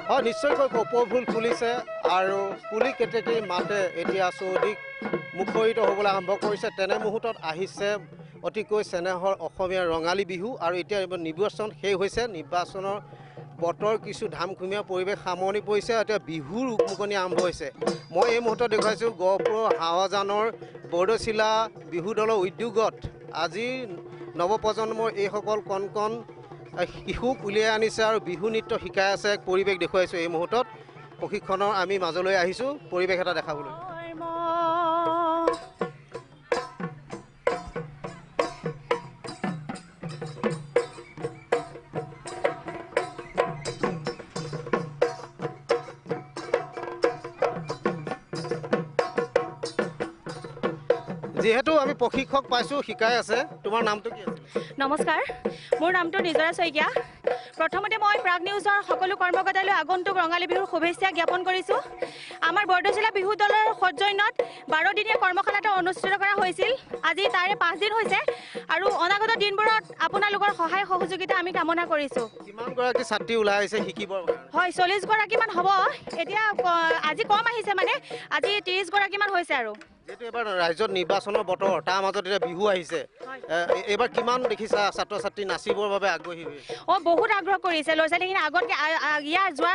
হয় নিশ্চয়কৈ কপৌ ফুল ফুলিছে আৰু কুলি কেতেকী মাতে এতিয়া চৌদিশ মুখৰিত হ'বলৈ আৰম্ভ কৰিছে। তেনে মুহূৰ্তত আহিছে অতিকৈ চেনেহৰ অসমীয়া ৰঙালী বিহু আৰু এতিয়া নিৰ্বাচন শেষ হৈছে। নিৰ্বাচনৰ বতৰ কিছু ধামখুমীয়া পৰিৱেশ সামৰণি পৰিছে। এতিয়া বিহুৰ উকমুকনি আৰম্ভ হৈছে। মই এই মুহূৰ্তত দেখুৱাইছোঁ গহপুৰৰ হাৱাজানৰ বৰদৈচিলা বিহু দলৰ উদ্যোগত আজি নৱপ্ৰজন্মৰ এইসকল কণ কণ শিশুক উলিয়াই আনিছে আৰু বিহু নৃত্য শিকাই আছে। এক পৰিৱেশ দেখুৱাইছোঁ এই মুহূৰ্তত। প্ৰশিক্ষণৰ আমি মাজলৈ আহিছোঁ পৰিৱেশ এটা দেখাবলৈ। যিহেতু আমি প্ৰশিক্ষক পাইছোঁ শিকাই আছে, তোমাৰ নামটো কি আছিল? নমস্কাৰ, মোৰ নামটো নিজৰা শইকীয়া। প্ৰথমতে মই প্ৰাগ নিউজৰ সকলো কৰ্মকৰ্তালৈ আগন্তুক ৰঙালী বিহুৰ শুভেচ্ছা জ্ঞাপন কৰিছোঁ। আমাৰ বৰদৈচিলা বিহু দলৰ সৌজন্যত 12 দিনীয়া কৰ্মশালাটো অনুষ্ঠিত কৰা হৈছিল। আজি তাৰে 5 দিন হৈছে আৰু অনাগত দিনবোৰত আপোনালোকৰ সহায় সহযোগিতা আমি কামনা কৰিছোঁ। কিমানগৰাকী ছাত্ৰী ওলাই আহিছে শিকিবৰ কাৰণে? হয় 40 গৰাকীমান হ'ব। এতিয়া আজি কম আহিছে, মানে আজি 30 গৰাকীমান হৈছে। আৰু যিহেতু এবাৰ ৰাজ্যত নিৰ্বাচনৰ বতৰ, তাৰ মাজত এতিয়া বিহু আহিছে, এইবাৰ কিমান দেখিছা ছাত্ৰ ছাত্ৰী নাচিবৰ বাবে আগ্ৰহী হৈ? বহুত আগ্ৰহ কৰিছে ল'ৰা ছোৱালীখিনি। আগতকৈ ইয়াৰ যোৱা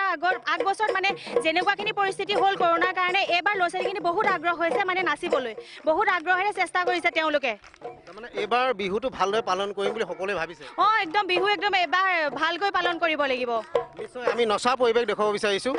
আগবছৰ মানে যেনেকুৱাখিনি পৰিস্থিতি হ'ল কৰোণাৰ কাৰণে, এইবাৰ ল'ৰা ছোৱালীখিনি বহুত আগ্ৰহ হৈছে মানে নাচিবলৈ। বহুত আগ্ৰহেৰে চেষ্টা কৰিছে তেওঁলোকে। তাৰমানে এইবাৰ বিহুটো ভালদৰে পালন কৰিম বুলি সকলোৱে ভাবিছে। একদম বিহু একদম এবাৰ ভালকৈ পালন কৰিব লাগিব। নিশ্চয় আমি নচা পৰিৱেশ দেখুৱাব বিচাৰিছোঁ।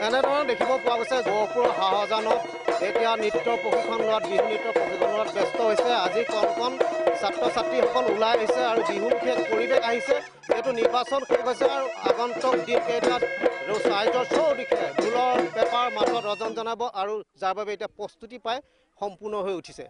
এনেধৰণে দেখিব পোৱা গৈছে গহপুৰৰ হাৱাজানত এতিয়া নৃত্য প্ৰশিক্ষণ লোৱাত, বিহু নৃত্য প্ৰশিক্ষণ লোৱাত ব্যস্ত হৈছে। আজি কণ কণ ছাত্ৰ ছাত্ৰীসকল ওলাই আহিছে আৰু বিহুমুখী পৰিৱেশ আহিছে। যিহেতু নিৰ্বাচন শেষ হৈছে আৰু আগন্তুক দিনকেইটাত ৰাইজৰ চৌদিশে ঢোলৰ পেঁপাৰ মাতত ৰজন জনাব আৰু যাৰ বাবে এতিয়া প্ৰস্তুতি পাই সম্পূৰ্ণ হৈ উঠিছে।